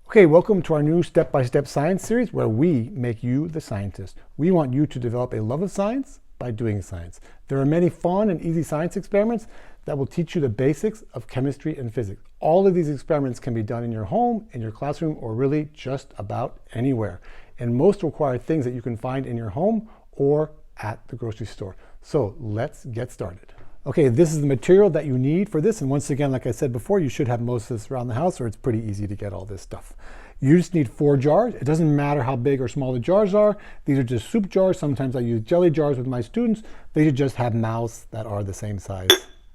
Okay, welcome to our new step-by-step science series where we make you the scientist. We want you to develop a love of science by doing science. There are many fun and easy science experiments that will teach you the basics of chemistry and physics. All of these experiments can be done in your home, in your classroom, or really just about anywhere. And most require things that you can find in your home or at the grocery store. So let's get started. Okay, this is the material that you need for this. And once again, like I said before, you should have most of this around the house or it's pretty easy to get all this stuff. You just need 4 jars. It doesn't matter how big or small the jars are. These are just soup jars. Sometimes I use jelly jars with my students. They should just have mouths that are the same size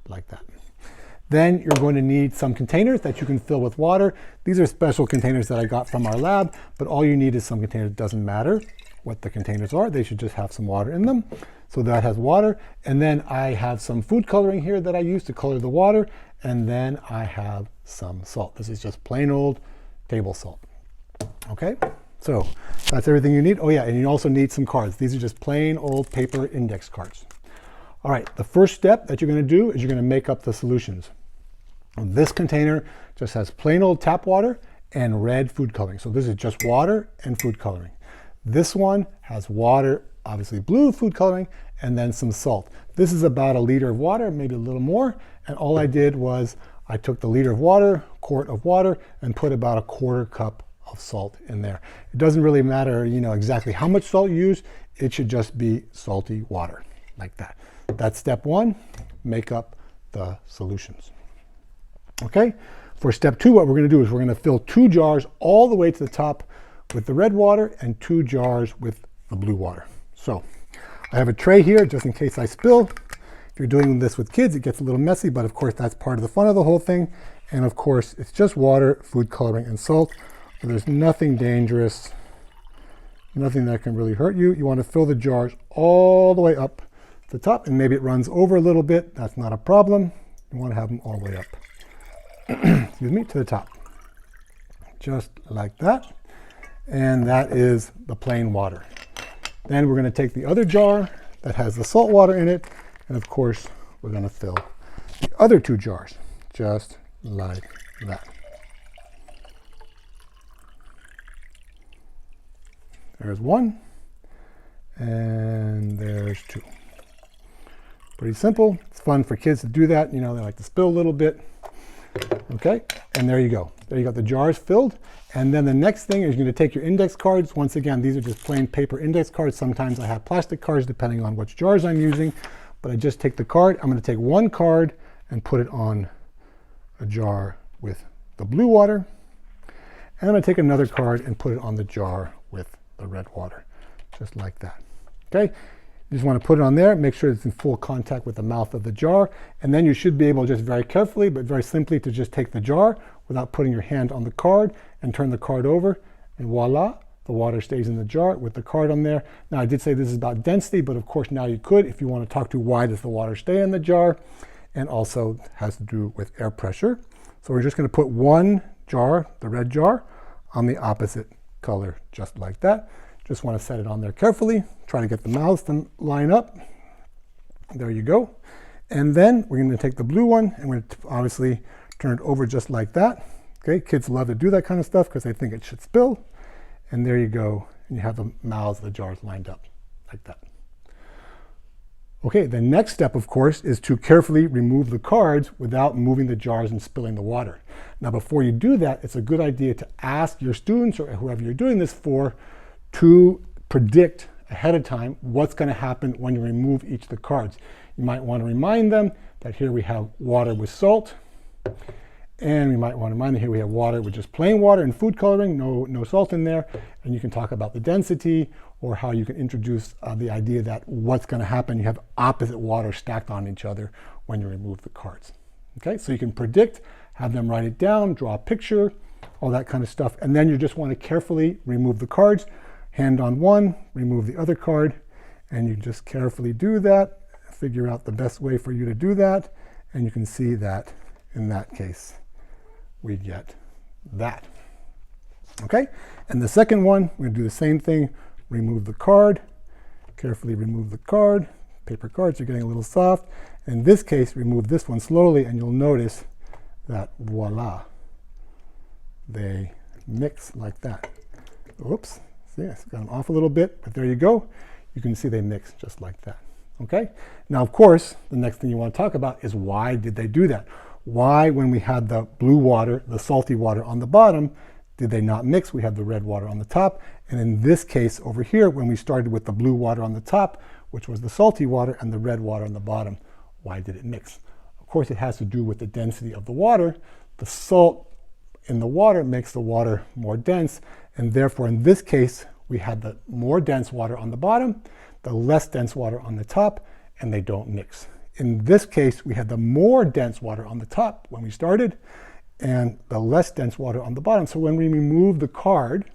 like that. Then you're going to need some containers that you can fill with water. These are special containers that I got from our lab, but all you need is some containers. It doesn't matter what the containers are. They should just have some water in them. So that has water. And then I have some food coloring here that I use to color the water. And then I have some salt. This is just plain old table salt. Okay, so that's everything you need. Oh yeah, and you also need some cards. These are just plain old paper index cards. All right, the first step that you're going to do is you're going to make up the solutions. This container just has plain old tap water and red food coloring. So this is just water and food coloring. This one has water, obviously blue food coloring, and then some salt. This is about 1 liter of water, maybe a little more. And all I did was I took the liter of water, quart of water, and put about 1/4 cup of salt in there. It doesn't really matter, exactly how much salt you use. It should just be salty water like that. That's step 1, make up the solutions. Okay, for step 2, what we're going to do is we're going to fill 2 jars all the way to the top with the red water and 2 jars with the blue water. So I have a tray here just in case I spill. If you're doing this with kids, it gets a little messy, but of course that's part of the fun of the whole thing. And of course, it's just water, food coloring, and salt. So there's nothing dangerous, nothing that can really hurt you. You want to fill the jars all the way up to the top, and maybe it runs over a little bit. That's not a problem. You want to have them all the way up, excuse me, to the top. Just like that. And that is the plain water. Then we're going to take the other jar that has the salt water in it, and of course we're going to fill the other 2 jars just like that. There's 1 and there's 2. Pretty simple. It's fun for kids to do that. They like to spill a little bit. Okay, and there you go. There you got the jars filled. And then the next thing is you're going to take your index cards. Once again, these are just plain paper index cards. Sometimes I have plastic cards depending on which jars I'm using. But I just take the card. I'm going to take 1 card and put it on a jar with the blue water. And I'm going to take another card and put it on the jar with the red water, just like that. Okay, you just want to put it on there, make sure it's in full contact with the mouth of the jar, and then you should be able just very carefully but very simply to just take the jar without putting your hand on the card and turn the card over, and voila, the water stays in the jar with the card on there. Now I did say this is about density, but of course now you could, if you want to talk to why does the water stay in the jar, and also has to do with air pressure. So we're just going to put 1 jar, the red jar, on the opposite color, just like that. Just want to set it on there carefully, try to get the mouths to line up. There you go. And then we're going to take the blue one and we're going to obviously turn it over just like that. Okay, kids love to do that kind of stuff because they think it should spill. And there you go. And you have the mouths of the jars lined up like that. Okay, the next step, of course, is to carefully remove the cards without moving the jars and spilling the water. Now, before you do that, it's a good idea to ask your students or whoever you're doing this for to predict ahead of time what's going to happen when you remove each of the cards. You might want to remind them that here we have water with salt, and we might want to remind them here we have water with just plain water and food coloring, no salt in there, and you can talk about the density or how you can introduce the idea that what's going to happen, you have opposite water stacked on each other when you remove the cards. Okay, so you can predict, have them write it down, draw a picture, all that kind of stuff, and then you just want to carefully remove the cards. Hand on one, remove the other card, and you just carefully do that, figure out the best way for you to do that, and you can see that in that case we get that. Okay, and the second one, we're going to do the same thing, remove the card, carefully remove the card. Paper cards are getting a little soft. In this case, remove this one slowly, and you'll notice that voila, they mix like that. Oops, see, it's gone off a little bit, but there you go. You can see they mix just like that. Okay? Now, of course, the next thing you want to talk about is why did they do that? Why, when we had the blue water, the salty water on the bottom, did they not mix? We had the red water on the top. And in this case over here, when we started with the blue water on the top, which was the salty water, and the red water on the bottom, why did it mix? Of course, it has to do with the density of the water. The salt in the water makes the water more dense, and therefore in this case we had the more dense water on the bottom, the less dense water on the top, and they don't mix. In this case we had the more dense water on the top when we started and the less dense water on the bottom. So when we remove the card,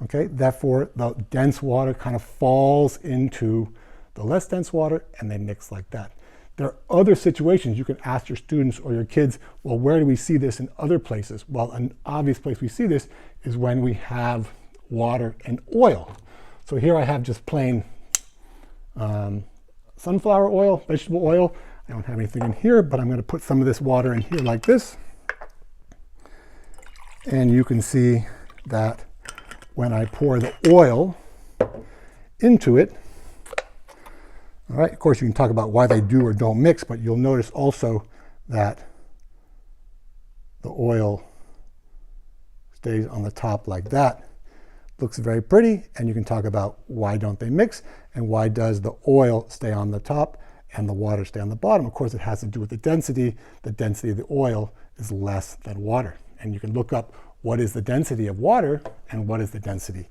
okay, therefore the dense water kind of falls into the less dense water and they mix like that. There are other situations you can ask your students or your kids, well, where do we see this in other places? Well, an obvious place we see this is when we have water and oil. So here I have just plain sunflower oil, vegetable oil. I don't have anything in here, but I'm going to put some of this water in here like this. And you can see that when I pour the oil into it, all right, of course, you can talk about why they do or don't mix, but you'll notice also that the oil stays on the top like that. Looks very pretty, and you can talk about why don't they mix and why does the oil stay on the top and the water stay on the bottom. Of course, it has to do with the density. The density of the oil is less than water. And you can look up what is the density of water and what is the density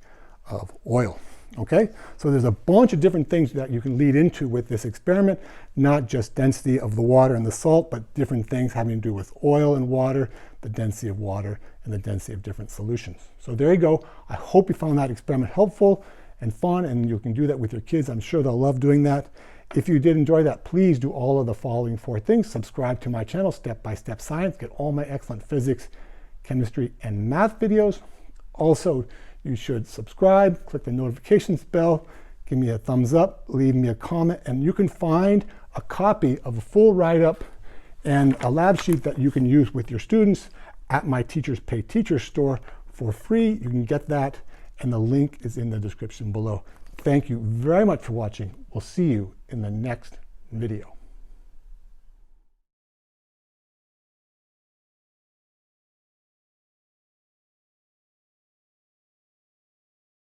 of oil. Okay, so there's a bunch of different things that you can lead into with this experiment, not just density of the water and the salt, but different things having to do with oil and water, the density of water, and the density of different solutions. So there you go. I hope you found that experiment helpful and fun, and you can do that with your kids. I'm sure they'll love doing that. If you did enjoy that, please do all of the following 4 things. Subscribe to my channel, Step by Step Science. Get all my excellent physics, chemistry, and math videos. Also, you should subscribe, click the notifications bell, give me a thumbs up, leave me a comment, and you can find a copy of a full write-up and a lab sheet that you can use with your students at my Teachers Pay Teachers store for free. You can get that, and the link is in the description below. Thank you very much for watching. We'll see you in the next video.